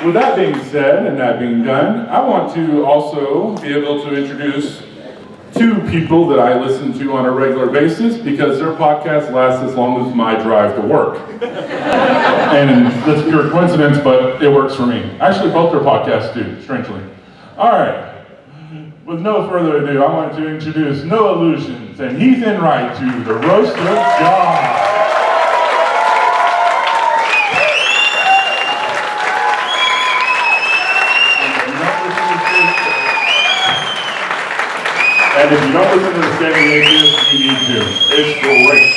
with that being said and that being done, I want to also be able to introduce two people that I listen to on a regular basis because their podcast lasts as long as my drive to work. And that's pure coincidence, but it works for me. Actually, both their podcasts do, strangely. All right. With no further ado, I want to introduce No Illusions and Heath and Wright to the Roast of God. And if you don't listen to the Scathing Atheist, you need to. It's great.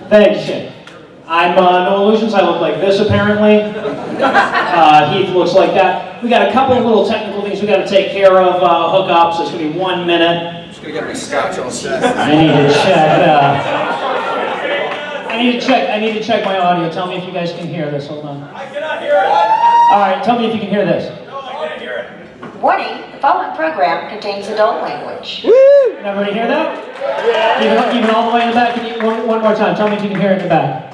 Thanks, Shane. I'm No Illusions. I look like this, apparently. Heath looks like that. We got a couple of little technical things we got to take care of. Hookups. It's going to be 1 minute. I'm just going to get my scotch all set. I need to check my audio. Tell me if you guys can hear this. Hold on. I cannot hear it. All right. Tell me if you can hear this. No, I can't hear it. Warning, the following program contains adult language. Woo! Everybody hear that? Yeah. Even all the way in the back. Can you, one more time. Tell me if you can hear it in the back.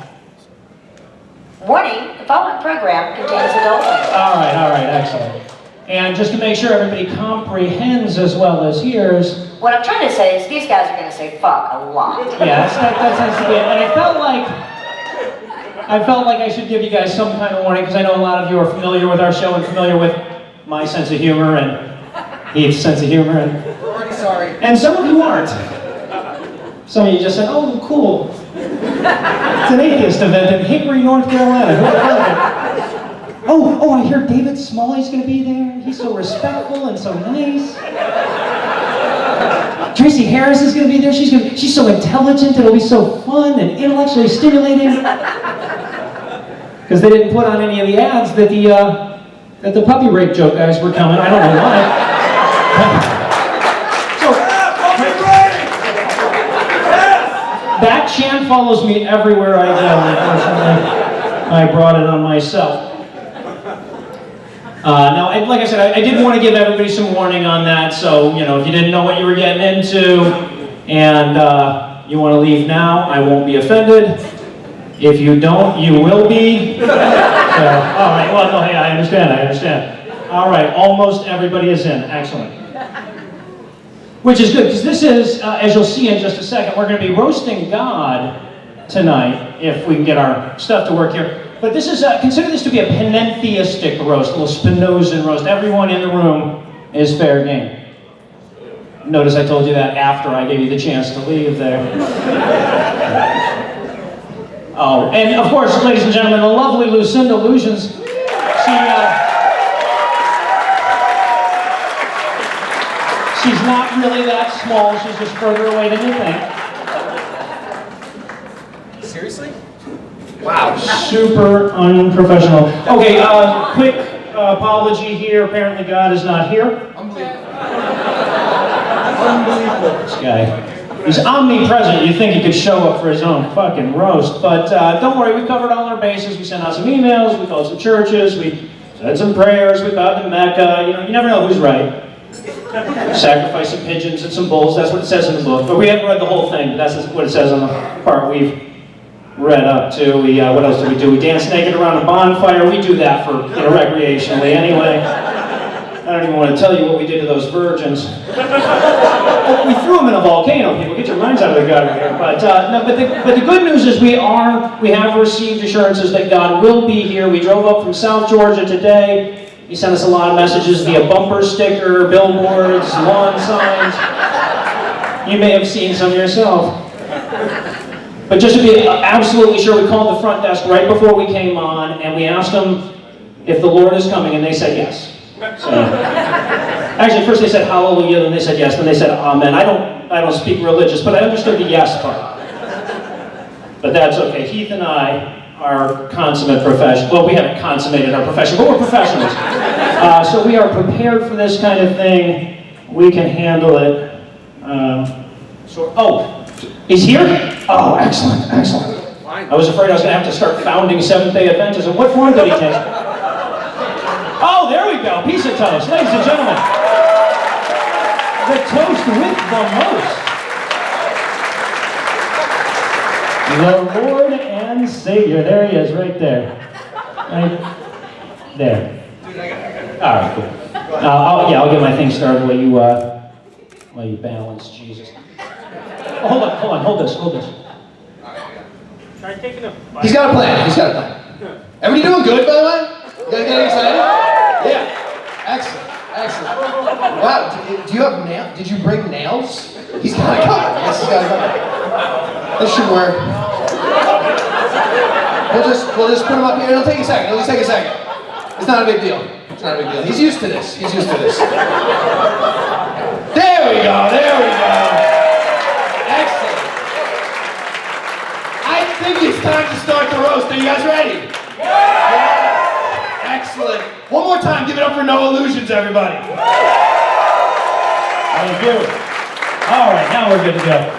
Warning, the following program contains adult language. All right, excellent. And just to make sure everybody comprehends as well as hears. What I'm trying to say is these guys are going to say fuck a lot. Yeah, that tends to be it. And I felt like I should give you guys some kind of warning because I know a lot of you are familiar with our show and familiar with my sense of humor and Heath's sense of humor. We're already sorry. And some of you aren't. Some of you just said, oh, cool. It's an atheist event in Hickory, North Carolina. Who heard of it? Oh, I hear David Smalley's going to be there. He's so respectful and so nice. Tracy Harris is going to be there. She's so intelligent. It'll be so fun and intellectually stimulating. Because they didn't put on any of the ads that the puppy rape joke guys were coming. I don't know why. That chant follows me everywhere I go, unfortunately. I brought it on myself. Now, like I said, I did want to give everybody some warning on that, so, if you didn't know what you were getting into, and you want to leave now, I won't be offended. If you don't, you will be. All right, well, no, hey, I understand. All right, almost everybody is in. Excellent. Which is good, because this is, as you'll see in just a second, we're going to be roasting God tonight, if we can get our stuff to work here. But this is, consider this to be a panentheistic roast, a little Spinozan roast. Everyone in the room is fair game. Notice I told you that after I gave you the chance to leave there. Oh, and of course, ladies and gentlemen, the lovely Lucinda Illusions. She's not really that small, she's just further away than you think. Seriously? Wow. Super unprofessional. Okay, quick apology here. Apparently God is not here. Unbelievable. This guy. He's omnipresent. You'd think he could show up for his own fucking roast. But don't worry, we covered all our bases. We sent out some emails, we called some churches, we said some prayers, we bowed to Mecca. You never know who's right. Sacrifice some pigeons and some bulls, that's what it says in the book. But we haven't read the whole thing, but that's what it says on the part we've read up to. What else do? We dance naked around a bonfire. We do that for, recreationally anyway. I don't even want to tell you what we did to those virgins. We threw them in a volcano, people. Get your minds out of the gutter here. But the good news is we have received assurances that God will be here. We drove up from South Georgia today. He sent us a lot of messages via bumper sticker, billboards, lawn signs. You may have seen some yourself. But just to be absolutely sure, we called the front desk right before we came on, and we asked them if the Lord is coming, and they said yes. So, actually, first they said hallelujah, then they said yes, then they said amen. I don't speak religious, but I understood the yes part. But that's okay. Heath and I are consummate professionals. Well, we haven't consummated our profession, but we're professionals. So we are prepared for this kind of thing. We can handle it. He's here? Oh, excellent. I was afraid I was going to have to start founding Seventh-day Adventism. What form did he take? Oh, there we go. Piece of toast. Ladies and gentlemen, the toast with the most. The Lord and Savior. There he is, right there. Right. There. All right, cool. I'll get my thing started while you balance, Jesus. Oh, hold on, hold this. Try taking a bite. He's got a plan. Everybody doing good, by the way? You guys getting excited? Yeah. Excellent. Wow, do you have nails? Did you bring nails? He's got a cover. Yes, he's got a cover. This should work. We'll just put him up here. It'll take a second. It's not a big deal. He's used to this. There we go. Excellent. I think it's time to start the roast. Are you guys ready? Yeah. Excellent. One more time, give it up for No Illusions, everybody. Thank you. All right, now we're good to go.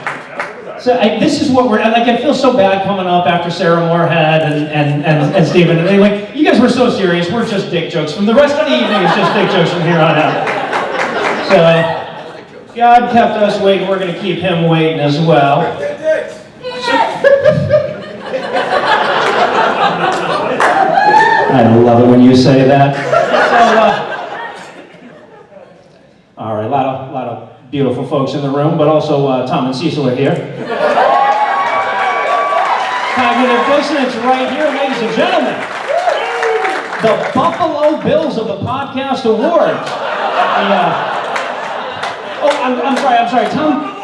So this is what I feel so bad coming up after Sarah Moorhead and Stephen. And anyway, you guys were so serious. We're just dick jokes. From the rest of the evening, it's just dick jokes from here on out. So God kept us waiting. We're going to keep him waiting as well. I love it when you say that. All right, a lot of beautiful folks in the room, but also Tom and Cecil are here. Cognitive dissonance right here, ladies and gentlemen. The Buffalo Bills of the Podcast Awards. I'm sorry, Tom.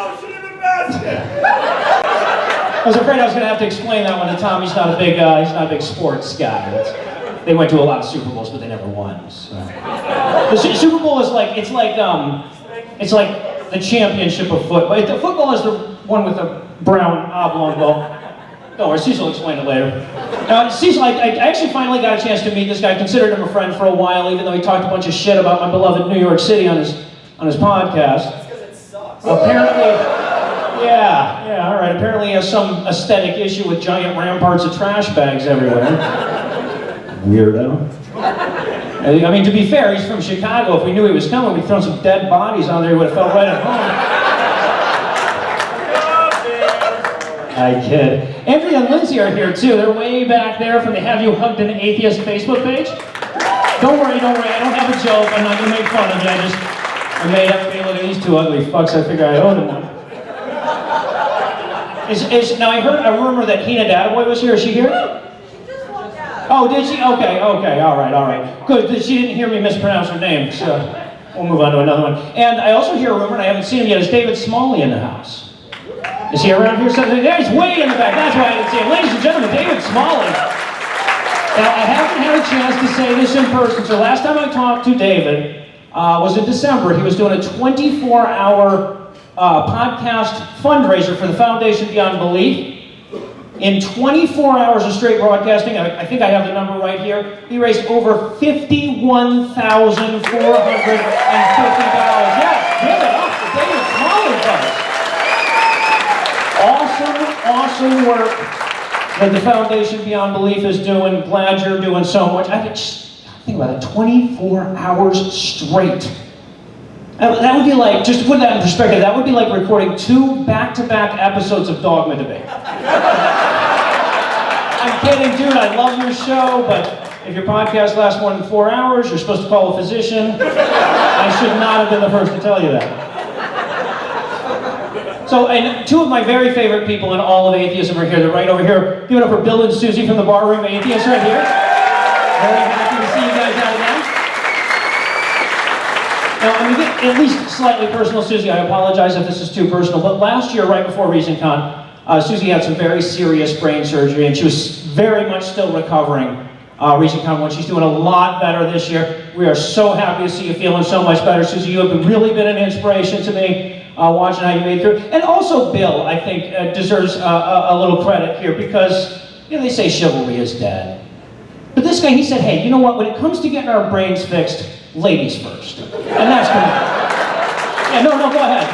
I was afraid I was going to have to explain that one to Tom. He's not a big sports guy. They went to a lot of Super Bowls, but they never won. So. The Super Bowl is like it's like the championship of football. The football is the one with the brown oblong ball. Don't worry, Cecil will explain it later. Cecil, I actually finally got a chance to meet this guy. I considered him a friend for a while, even though he talked a bunch of shit about my beloved New York City on his podcast. That's because it sucks. Apparently, all right. Apparently, he has some aesthetic issue with giant ramparts of trash bags everywhere. Weirdo. I mean, to be fair, he's from Chicago. If we knew he was coming, we'd throw some dead bodies on there. He would have felt right at home. I kid. Andrea and Lindsay are here too. They're way back there from the Have You Hugged an Atheist Facebook page. Don't worry. I don't have a joke. I'm not going to make fun of you. I made up me. Look at these two ugly fucks. I figure I owed them one. Now I heard a rumor that Hina Databoy was here. Is she here? Oh, did she? Okay, all right. Good, she didn't hear me mispronounce her name, so we'll move on to another one. And I also hear a rumor, and I haven't seen him yet, is David Smalley in the house. Is he around here? There he's way in the back, that's why I didn't see him. Ladies and gentlemen, David Smalley. Now, I haven't had a chance to say this in person, so last time I talked to David was in December. He was doing a 24-hour podcast fundraiser for the Foundation Beyond Belief. In 24 hours of straight broadcasting, I think I have the number right here, he raised over $51,450. Yeah, give it up for David Smalley, folks. Awesome work that the Foundation Beyond Belief is doing. Glad you're doing so much. Think about it, 24 hours straight. That would be like, just to put that in perspective, that would be like recording 2 back-to-back episodes of Dogma Debate. I'm kidding, dude, I love your show, but if your podcast lasts more than 4 hours, you're supposed to call a physician. I should not have been the first to tell you that. So, and 2 of my very favorite people in all of atheism are here. They're right over here. Give it up for Bill and Susie from the Barroom Atheists right here. Very happy to see you guys out again. Now, I'm going to get at least slightly personal, Susie. I apologize if this is too personal, but last year, right before ReAsonCon, Susie had some very serious brain surgery, and she was very much still recovering. ReAsonCon won. She's doing a lot better this year. We are so happy to see you feeling so much better, Susie. You have really been an inspiration to me, watching how you made it through. And also, Bill, I think, deserves a little credit here, because, you know, they say chivalry is dead. But this guy, he said, hey, you know what? When it comes to getting our brains fixed, ladies first. And that's good. Yeah, no, go ahead.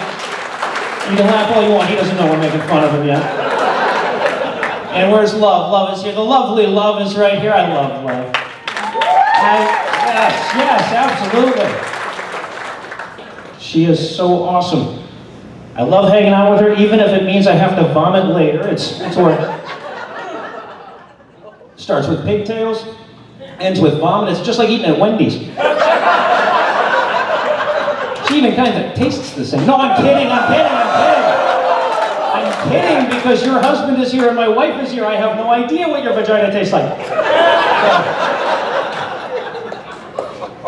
You can laugh all you want. He doesn't know we're making fun of him yet. And where's Love? Love is here. The lovely Love is right here. I love Love. Yes, absolutely. She is so awesome. I love hanging out with her, even if it means I have to vomit later. It's worth it. Starts with pigtails. ends with vomit. It's just like eating at Wendy's. She even kind of tastes the same. No, I'm kidding. I'm kidding because your husband is here and my wife is here. I have no idea what your vagina tastes like.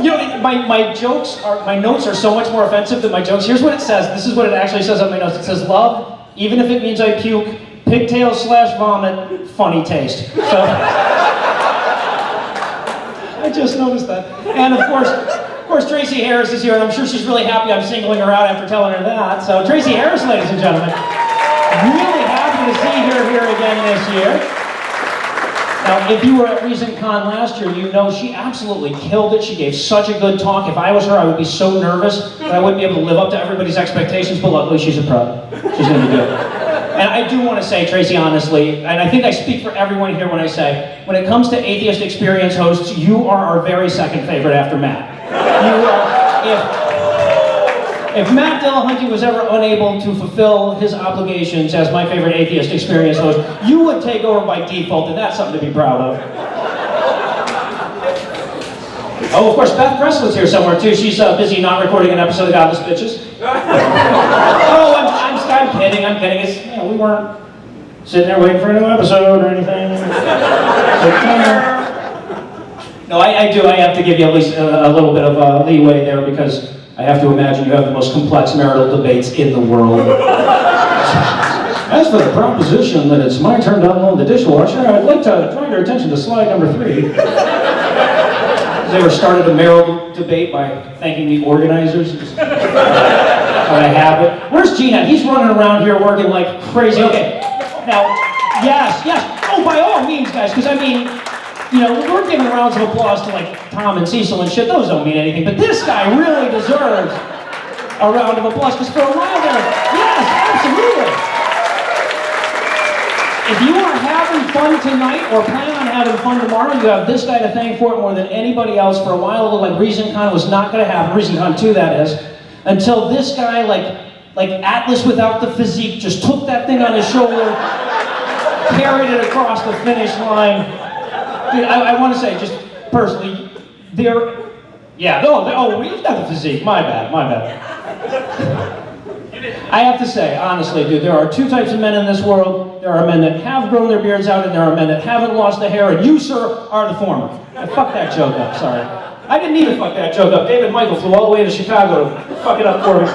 You know, my jokes my notes are so much more offensive than my jokes. Here's what it says. This is what it actually says on my notes. It says, love, even if it means I puke, pigtail/vomit, funny taste. So, I just noticed that. And of course, Tracy Harris is here, and I'm sure she's really happy I'm singling her out after telling her that. So, Tracy Harris, ladies and gentlemen. Really happy to see her here again this year. Now, if you were at ReAsonCon last year, you know she absolutely killed it. She gave such a good talk. If I was her, I would be so nervous that I wouldn't be able to live up to everybody's expectations, but luckily she's a pro. She's going to be good. And I do want to say, Tracy, honestly, and I think I speak for everyone here when I say, when it comes to Atheist Experience hosts, you are our very second favorite after Matt. You are, if Matt Dillahunty was ever unable to fulfill his obligations as my favorite Atheist Experience host, you would take over by default, and that's something to be proud of. Oh, of course, Beth Presswood's here somewhere, too. She's busy not recording an episode of Godless Bitches. Oh, I'm kidding. It's, you know, we weren't sitting there waiting for a new episode or anything. No, I do. I have to give you at least a little bit of leeway there because I have to imagine you have the most complex marital debates in the world. As for the proposition that it's my turn to unload the dishwasher, I'd like to draw your attention to slide number 3. They were started a marital debate by thanking the organizers. I have it. Where's Gina? He's running around here working like crazy. Okay, now, yes. Oh, by all means, guys, because I mean, you know, we're giving rounds of applause to like Tom and Cecil and shit. Those don't mean anything, but this guy really deserves a round of applause because for a while there, yes, absolutely. If you are having fun tonight or plan on having fun tomorrow, you have this guy to thank for it more than anybody else. For a while, it looked like ReAsonCon was not going to happen. ReAsonCon 2, that is. Until this guy, like Atlas without the physique, just took that thing on his shoulder, carried it across the finish line. Dude, I want to say, just personally, we've got the physique. My bad. I have to say, honestly, dude, there are 2 types of men in this world. There are men that have grown their beards out, and there are men that haven't lost the hair, and you, sir, are the former. I fucked that joke up, sorry. I didn't need to fuck that joke up. David Michael flew all the way to Chicago to fuck it up for me.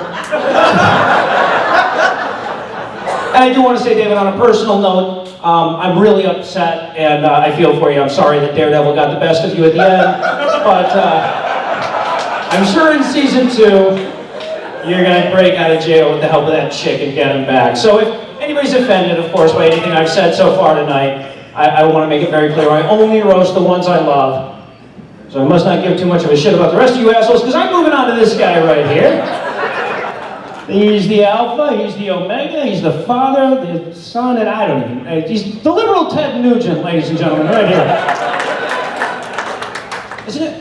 And I do want to say, David, on a personal note, I'm really upset, and I feel for you. I'm sorry that Daredevil got the best of you at the end, but I'm sure in season 2, you're going to break out of jail with the help of that chick and get him back. So if anybody's offended, of course, by anything I've said so far tonight, I want to make it very clear. I only roast the ones I love. So I must not give too much of a shit about the rest of you assholes, because I'm moving on to this guy right here. He's the Alpha, he's the Omega, he's the Father, the Son, and I don't even... He's the liberal Ted Nugent, ladies and gentlemen, right here.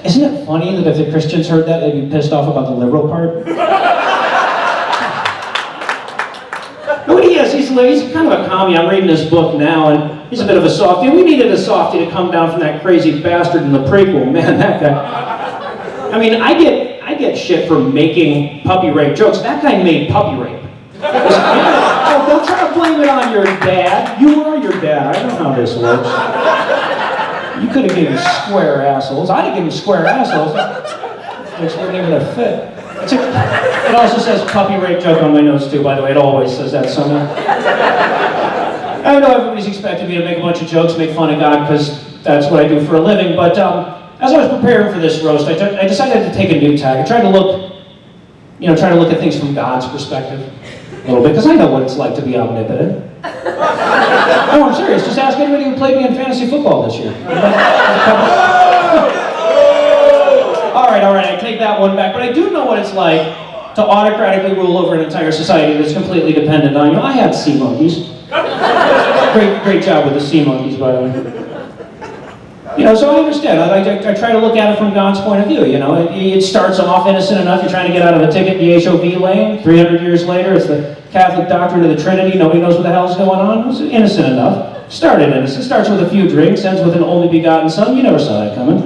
Isn't it funny that if the Christians heard that, they'd be pissed off about the liberal part? What he is, he's kind of a commie. I'm reading this book now, and he's a bit of a softie. We needed a softie to come down from that crazy bastard in the prequel. Man, that guy. I mean, I get shit for making puppy rape jokes. That guy made puppy rape. Don't try to blame it on your dad. You are your dad. I know how this works. You could have given square assholes. I'd have given square assholes. Which wouldn't even have fit. It also says puppy rape joke on my notes too, by the way. It always says that somewhere. I know everybody's expecting me to make a bunch of jokes, make fun of God, because that's what I do for a living, but as I was preparing for this roast, I decided to take a new tack. I tried to look at things from God's perspective a little bit, because I know what it's like to be omnipotent. No, I'm serious. Just ask anybody who played me in fantasy football this year. All right, I take that one back. But I do know what it's like to autocratically rule over an entire society that's completely dependent on you. I had sea monkeys. Great job with the sea monkeys, by the way. So I understand. I try to look at it from God's point of view. It starts off innocent enough. You're trying to get out of a ticket in the HOV lane. 300 years later, it's the Catholic doctrine of the Trinity. Nobody knows what the hell's going on. It was innocent enough. Started innocent. Starts with a few drinks. Ends with an only begotten son. You never saw that coming.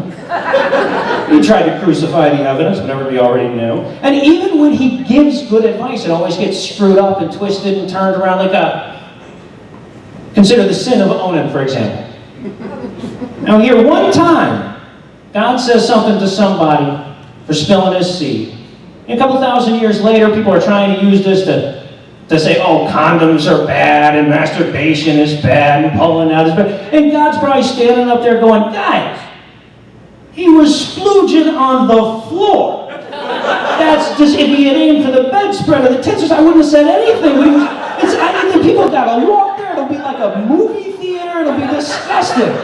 He tried to crucify the evidence, whatever we already knew. And even when he gives good advice, it always gets screwed up and twisted and turned around like a... Consider the sin of Onan, for example. Now here, one time, God says something to somebody for spilling his seed. And a couple thousand years later, people are trying to use this to say, oh, condoms are bad, and masturbation is bad, and pulling out is bad. And God's probably standing up there going, guys, he was splooging on the floor. That's just, if he had aimed for the bedspread or the tensors, I wouldn't have said anything. But I mean, the people gotta walk there, it'll be like a movie theater, it'll be disgusting.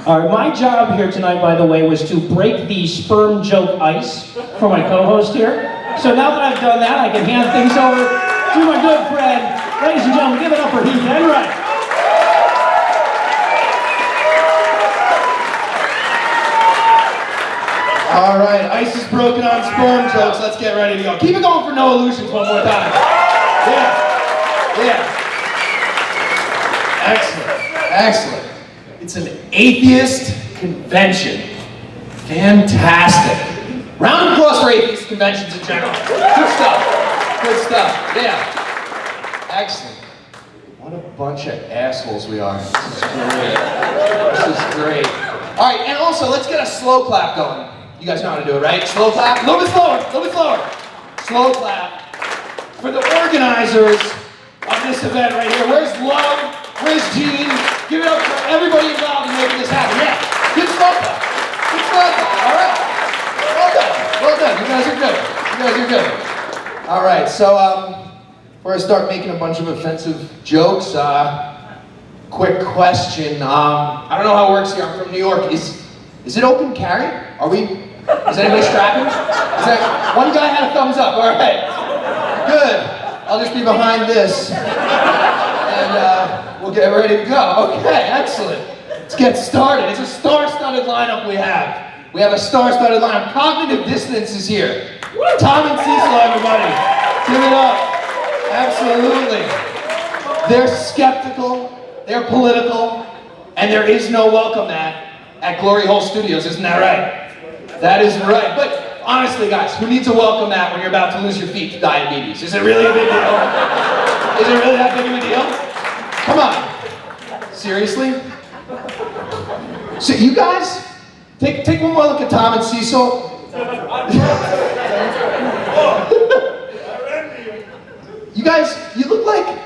All right, my job here tonight, by the way, was to break the sperm joke ice for my co-host here. So now that I've done that, I can hand things over to my good friend. Ladies and gentlemen, give it up for Heath Enright. All right, ice is broken on sperm jokes. Let's get ready to go. Keep it going for no illusions one more time. Yeah. Excellent. It's an atheist convention. Fantastic. Round of applause for atheist conventions in general. Good stuff. Yeah. Excellent. What a bunch of assholes we are. This is great. All right, and also let's get a slow clap going. You guys know how to do it, right? Slow clap. A little bit slower. Slow clap for the organizers of this event right here. Where's Love? Where's Gene? Give it up for everybody involved in making this happen. Yeah, good slow clap. All right. Well done. You guys are good. All right, so before I start making a bunch of offensive jokes, quick question. I don't know how it works here. I'm from New York. Is it open carry? Is anybody strapping? One guy had a thumbs up. All right. Good. I'll just be behind this. And we'll get ready to go. Okay, excellent. Let's get started. It's a star-studded lineup we have. We have a star-studded lineup. Cognitive Dissonance is here. Tom and Cecil, everybody. Give it up. Absolutely. They're skeptical, they're political, and there is no welcome mat at Glory Hole Studios, isn't that right? That is right. But honestly, guys, who needs a welcome mat when you're about to lose your feet to diabetes? Is it really a big deal? Is it really that big of a deal? Come on. Seriously? So you guys, take one more look at Tom and Cecil. You guys, you look like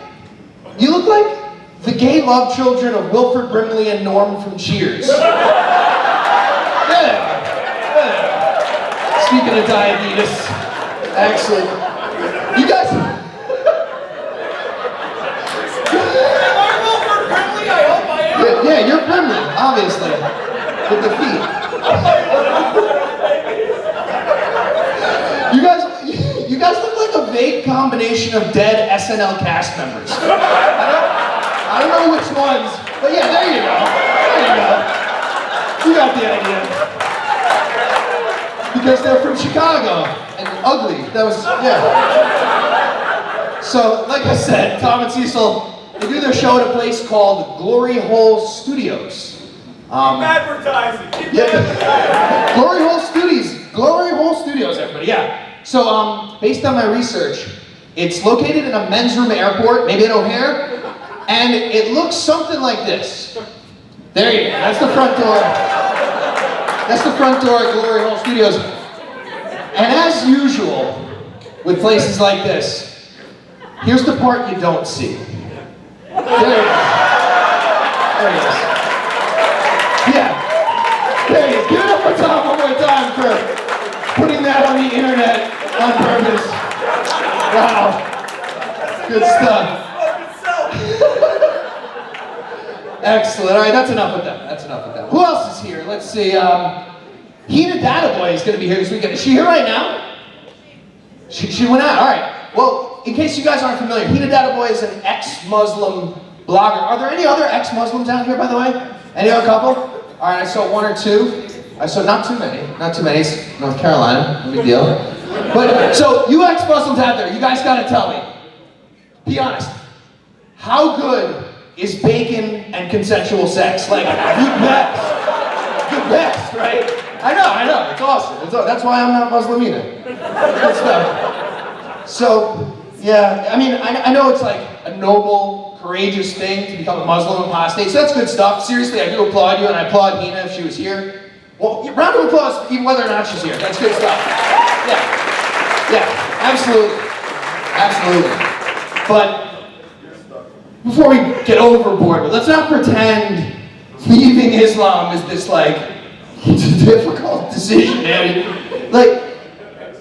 the gay love children of Wilford Brimley and Norm from Cheers. Yeah. Speaking of diabetes, excellent. You guys. Wilford Brimley? I hope I am. Yeah, you're Brimley, obviously, with the feet. You guys look like a vague combination of dead SNL cast members. I don't know which ones, but yeah, there you go. You got the idea. Because they're from Chicago and ugly. That was, yeah. So, like I said, Tom and Cecil, they do their show at a place called Glory Hole Studios. Advertising. Glory Hole Studios, everybody, yeah. So, based on my research, it's located in a men's room airport, maybe at O'Hare, and it looks something like this. There you go, that's the front door. That's the front door at Glory Hole Studios. And as usual, with places like this, here's the part you don't see. There it is. There it is. Yeah. There it is. Give it up for Tom one more time for putting that on the internet on purpose. Wow. Good stuff. Excellent. All right, that's enough of them. Who else is here? Let's see. Hina Databoy is going to be here this weekend. Is she here right now? She went out. All right. Well, in case you guys aren't familiar, Hina Databoy is an ex-Muslim blogger. Are there any other ex-Muslims out here, by the way? Any other couple? All right, I saw one or two. I saw not too many. It's North Carolina. No big deal. But so you ex-Muslims out there, you guys got to tell me. Be honest. How good is bacon and consensual sex? Like, the best. I know. It's awesome. That's why I'm not Muslim either. Good stuff. So, yeah, I mean, I know it's like a noble, courageous thing to become a Muslim apostate, so that's good stuff. Seriously, I do applaud you, and I applaud Nina if she was here. Well, round of applause, even whether or not she's here. That's good stuff. Yeah, absolutely. But before we get overboard, let's not pretend leaving Islam is this like difficult decision, man. Like,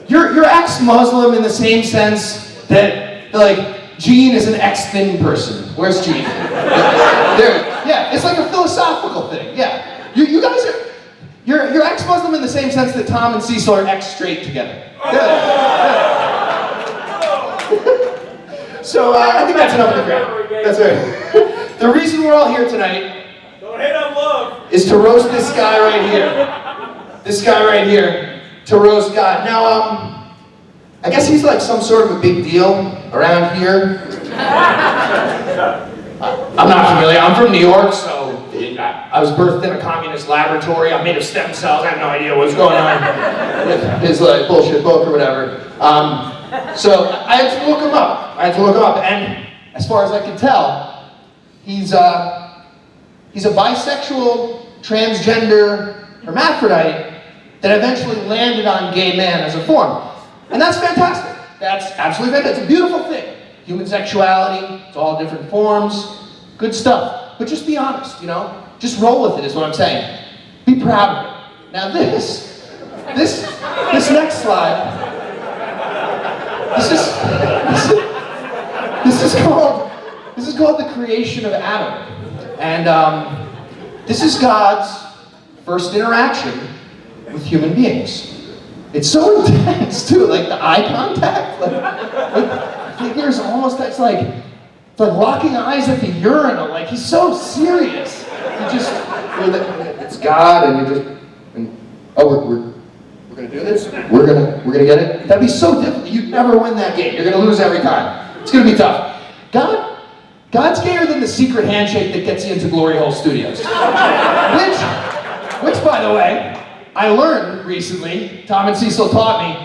you're ex-Muslim in the same sense that like Gene is an ex-thin person. Where's Gene? Yeah, it's like a philosophical thing. Yeah, you guys are. You're ex-Muslim in the same sense that Tom and Cecil are ex-straight together. So I think that's enough of the crap. That's right. The reason we're all here tonight Don't hate on love. is to roast this guy right here. This guy right here, to roast God. Now, I guess he's like some sort of a big deal around here. I'm not familiar. I'm from New York, so I was birthed in a communist laboratory. I'm made of stem cells. I have no idea what's going on with his like bullshit book or whatever. So I had to look him up. And as far as I can tell, he's a bisexual, transgender hermaphrodite that eventually landed on gay man as a form. And that's fantastic. That's absolutely fantastic. It's a beautiful thing. Human sexuality, it's all different forms, good stuff. But just be honest, you know? Just roll with it is what I'm saying. Be proud of it. Now this next slide, this is called the creation of Adam. And this is God's first interaction with human beings. It's so intense too, like the eye contact, like figures almost, it's like locking eyes at the urinal, like he's so serious. It's God, and we're gonna do this? We're gonna get it? That'd be so difficult. You'd never win that game. You're gonna lose every time. It's gonna be tough. God's gayer than the secret handshake that gets you into Glory Hole Studios. Which, by the way, I learned recently. Tom and Cecil taught me.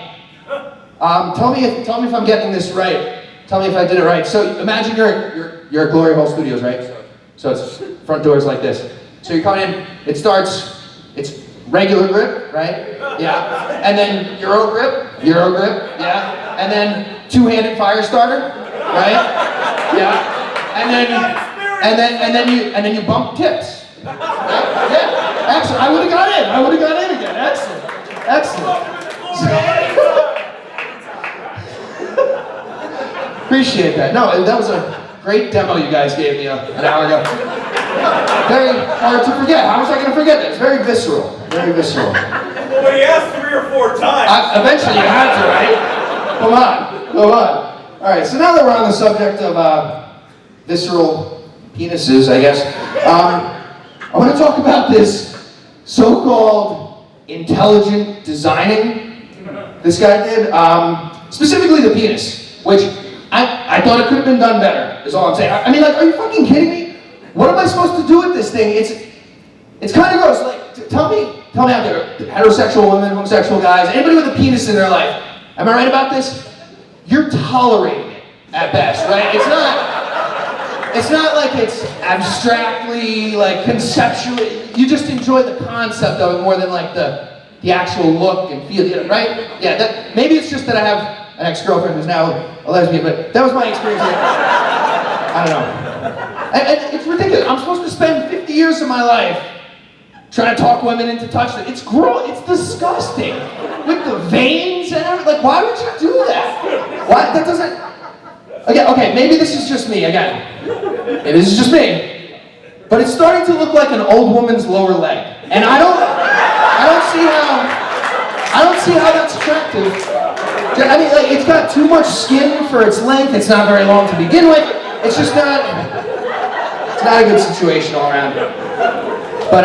Tell me if I'm getting this right. Tell me if I did it right. So imagine you're at Glory Hole Studios, right? So it's front doors like this. So you're coming in. It's regular grip, right? Yeah. And then Euro grip, yeah. And then two-handed fire starter, right? Yeah. And then you bump tips. Right? Yeah. Excellent. I would have got in again. Excellent. Appreciate that. No, that was a great demo you guys gave me an hour ago. Very hard to forget. How was I going to forget that? It's very visceral. Very visceral. Well, when you asked 3 or 4 times. Eventually you had to, right? Come on. All right, so now that we're on the subject of visceral penises, I guess, I want to talk about this so-called intelligent designing this guy did. Specifically the penis, which I thought it could have been done better, is all I'm saying. I mean, like, are you fucking kidding me? What am I supposed to do with this thing? It's kind of gross. Like, tell me out there, heterosexual women, homosexual guys, anybody with a penis in their life, am I right about this? You're tolerating it at best, right? It's not like it's abstractly, like conceptually. You just enjoy the concept of it more than like the actual look and feel, right? Yeah. Maybe it's just that I have an ex-girlfriend who's now a lesbian, but that was my experience. I don't know. And it's ridiculous. I'm supposed to spend 50 years of my life trying to talk women into touching. It's gross. It's disgusting. With the veins and everything. Like, why would you do that? Why? That doesn't. Okay, maybe this is just me. Maybe this is just me. But it's starting to look like an old woman's lower leg. And I don't see how that's attractive. I mean, like, it's got too much skin for its length. It's not very long to begin with. It's just not a good situation all around. But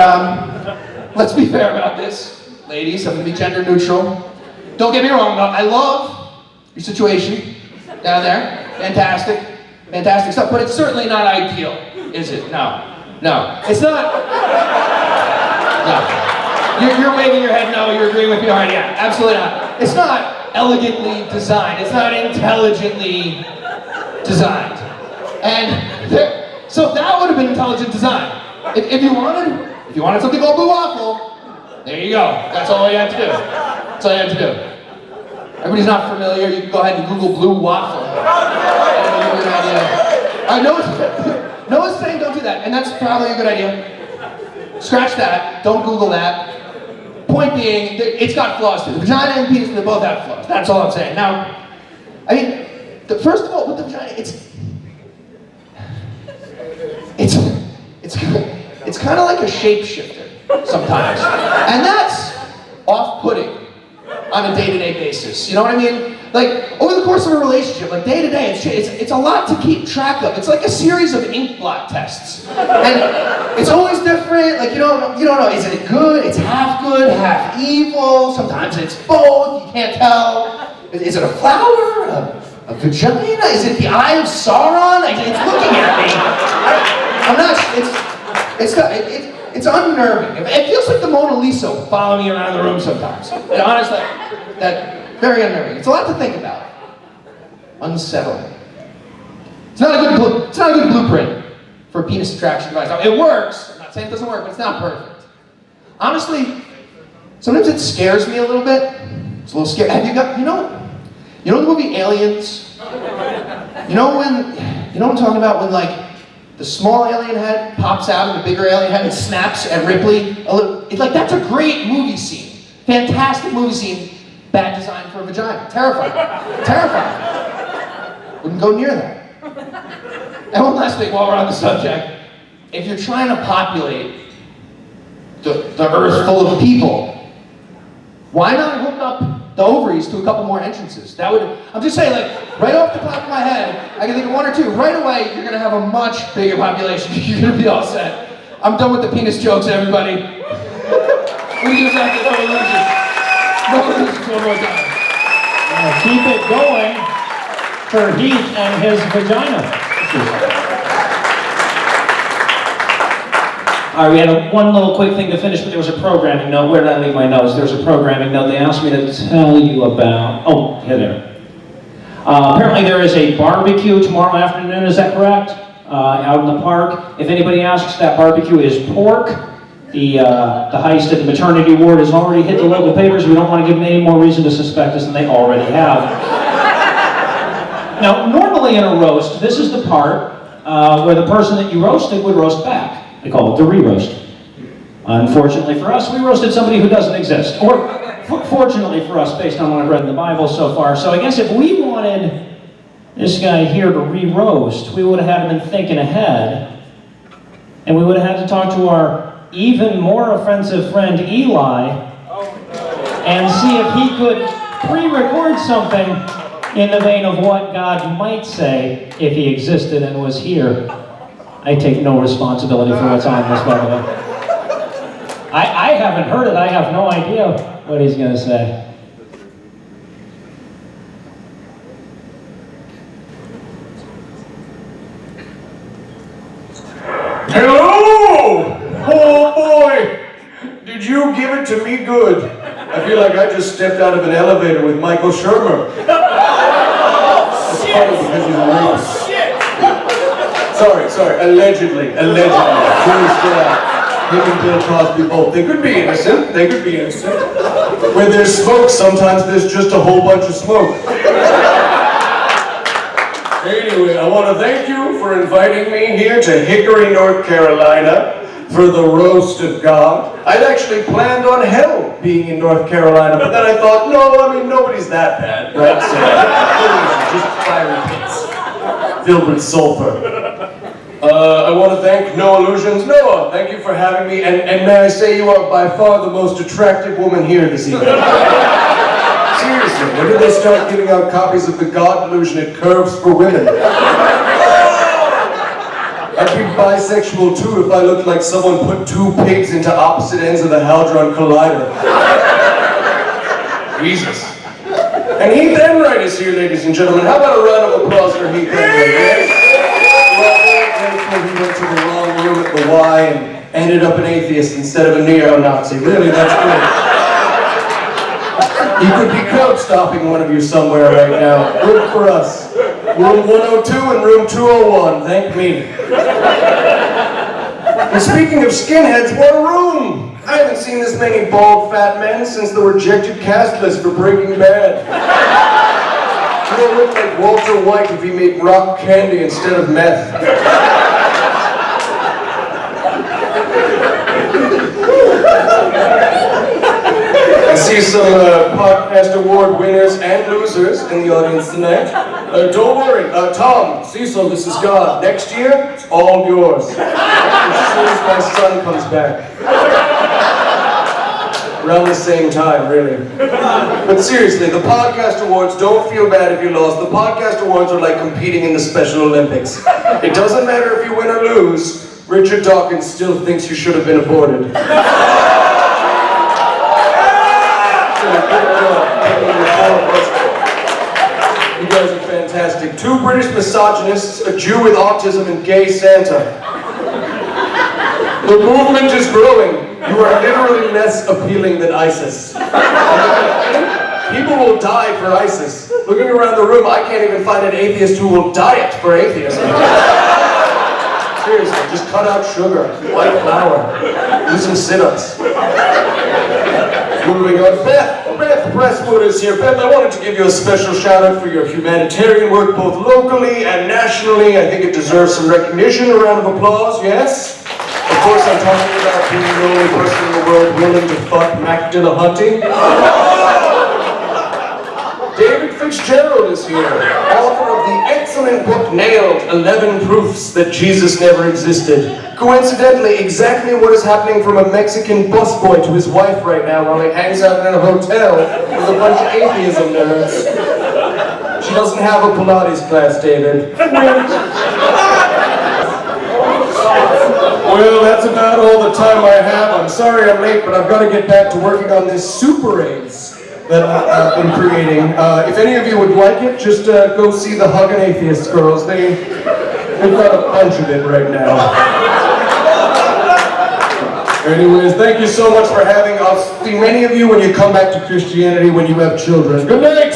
let's be fair about this. Ladies, I'm gonna be gender neutral. Don't get me wrong though, I love your situation down there. Fantastic stuff, but it's certainly not ideal, is it? No, it's not. No. You're waving your head no, you're agreeing with me. All right, yeah, absolutely not. It's not elegantly designed. It's not intelligently designed. And so that would have been intelligent design. If you wanted something called blue waffle, there you go. That's all you had to do. That's all you had to do. Everybody's not familiar, you can go ahead and Google blue waffle. That'll give you an idea. Noah's saying don't do that, and that's probably a good idea. Scratch that, don't Google that. Point being, it's got flaws too. The vagina and penis, they both have flaws. That's all I'm saying. Now, I mean, first of all, with the vagina, it's kind of like a shapeshifter sometimes, and that's off-putting on a day-to-day basis. You know what I mean? Like over the course of a relationship, like day to day, it's a lot to keep track of. It's like a series of ink blot tests, and it's always different. Like you don't know. Is it good? It's half good, half evil. Sometimes it's both. You can't tell. Is it a flower? A vagina? Is it the eye of Sauron? It's looking at me. I'm not. It's unnerving. It feels like the Mona Lisa following me around the room sometimes. And honestly, that very unnerving. It's a lot to think about. Unsettling. It's not a good blueprint for a penis attraction device. Now, it works. I'm not saying it doesn't work, but it's not perfect. Honestly, sometimes it scares me a little bit. It's a little scary. Have you got? You know the movie Aliens? You know what I'm talking about when like the small alien head pops out of the bigger alien head and snaps at Ripley a little. It's like that's a great movie scene. Fantastic movie scene. Bad design for a vagina. Terrifying. Terrifying. Wouldn't go near that. And one last thing while we're on the subject. If you're trying to populate the earth full of people, why not hook up the ovaries to a couple more entrances? That would, I'm just saying, like, right off the top of my head, I can think of one or two. Right away, you're gonna have a much bigger population. You're gonna be all set. I'm done with the penis jokes, everybody. What do you guys have to know? No illusions one more time. Keep it going for Heath and his vagina. All right, we had one little quick thing to finish, but there was a programming note. Where did I leave my notes? There was a programming note they asked me to tell you about. Oh, here there. Apparently there is a barbecue tomorrow afternoon, is that correct? Out in the park. If anybody asks, that barbecue is pork. The heist at the maternity ward has already hit the local papers. We don't want to give them any more reason to suspect us than they already have. Now, normally in a roast, this is the part where the person that you roasted would roast back. They call it the re-roast. Unfortunately for us, we roasted somebody who doesn't exist. Or fortunately for us, based on what I've read in the Bible so far. So I guess if we wanted this guy here to re-roast, we would have had him been thinking ahead. And we would have had to talk to our even more offensive friend Eli and see if he could pre-record something in the vein of what God might say if he existed and was here. I take no responsibility for what's on this, by the way. I haven't heard it. I have no idea what he's going to say. Hello! Oh boy! Did you give it to me good? I feel like I just stepped out of an elevator with Michael Shermer. Oh, shit! Sorry, allegedly. Him and Bill Cosby both. They could be innocent. When there's smoke, sometimes there's just a whole bunch of smoke. Anyway, I want to thank you for inviting me here to Hickory, North Carolina for the roast of God. I'd actually planned on hell being in North Carolina, but then I thought, nobody's that bad, right? So, just fiery pits filled with sulfur. I want to thank No Illusions. Noah, thank you for having me, and may I say you are by far the most attractive woman here this evening. Seriously, when did they start giving out copies of the God Delusion at Curves for Women? I'd be bisexual too if I looked like someone put two pigs into opposite ends of the Hadron Collider. Jesus. And Heath Enright is here, ladies and gentlemen. How about a round of applause for Heath Enright? Yes? Well, he went to the wrong room at the Y and ended up an atheist instead of a neo-Nazi. Really, that's great. He could be crowd stopping one of you somewhere right now. Good for us. Room 102 and room 201, thank me. And speaking of skinheads, what a room! I haven't seen this many bald fat men since the rejected cast list for Breaking Bad. You don't look like Walter White if he made rock candy instead of meth. I see some podcast award winners and losers in the audience tonight. Don't worry, Tom, Cecil, this is God. Next year, it's all yours. As soon as my son comes back. Around the same time, really. But seriously, the podcast awards, don't feel bad if you lost. The podcast awards are like competing in the Special Olympics. It doesn't matter if you win or lose, Richard Dawkins still thinks you should have been aborted. You guys are fantastic. 2 British misogynists, a Jew with autism, and gay Santa. The movement is growing. You are literally less appealing than ISIS. People will die for ISIS. Looking around the room, I can't even find an atheist who will diet for atheism. Seriously, just cut out sugar, white flour, do some sit-ups. Moving on, Beth Presswood is here. Beth, I wanted to give you a special shout out for your humanitarian work both locally and nationally. I think it deserves some recognition. A round of applause, yes? Of course, I'm talking about being the only person in the world willing to fuck Mac Dillahunty. David Fitzgerald is here, author of the excellent book Nailed, 11 Proofs That Jesus Never Existed. Coincidentally, exactly what is happening from a Mexican busboy to his wife right now while he hangs out in a hotel with a bunch of atheism nerds. She doesn't have a Pilates class, David. Well, that's about all the time I have. I'm sorry I'm late, but I've got to get back to working on this Super AIDS that I've been creating. If any of you would like it, just go see the Huggin' Atheist girls. They've got a bunch of it right now. Anyways, thank you so much for having us. See many of you when you come back to Christianity when you have children. Good night!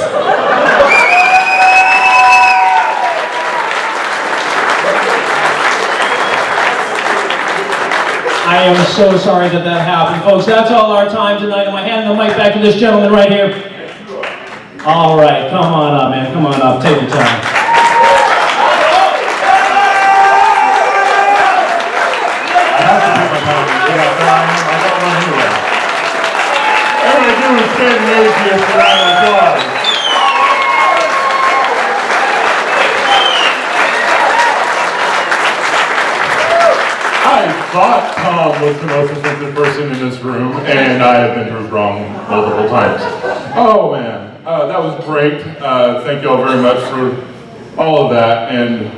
I am so sorry that happened, folks. That's all our time tonight. I'm going to hand the mic back to this gentleman right here. All right, come on up, man. Come on up. Take your time. I thought Tom was the most offensive person in this room, and I have been proved wrong multiple times. Oh man, that was great. Thank you all very much for all of that. And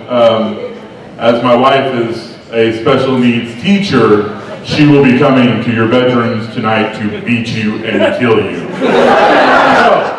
as my wife is a special needs teacher, she will be coming to your bedrooms tonight to beat you and kill you. So,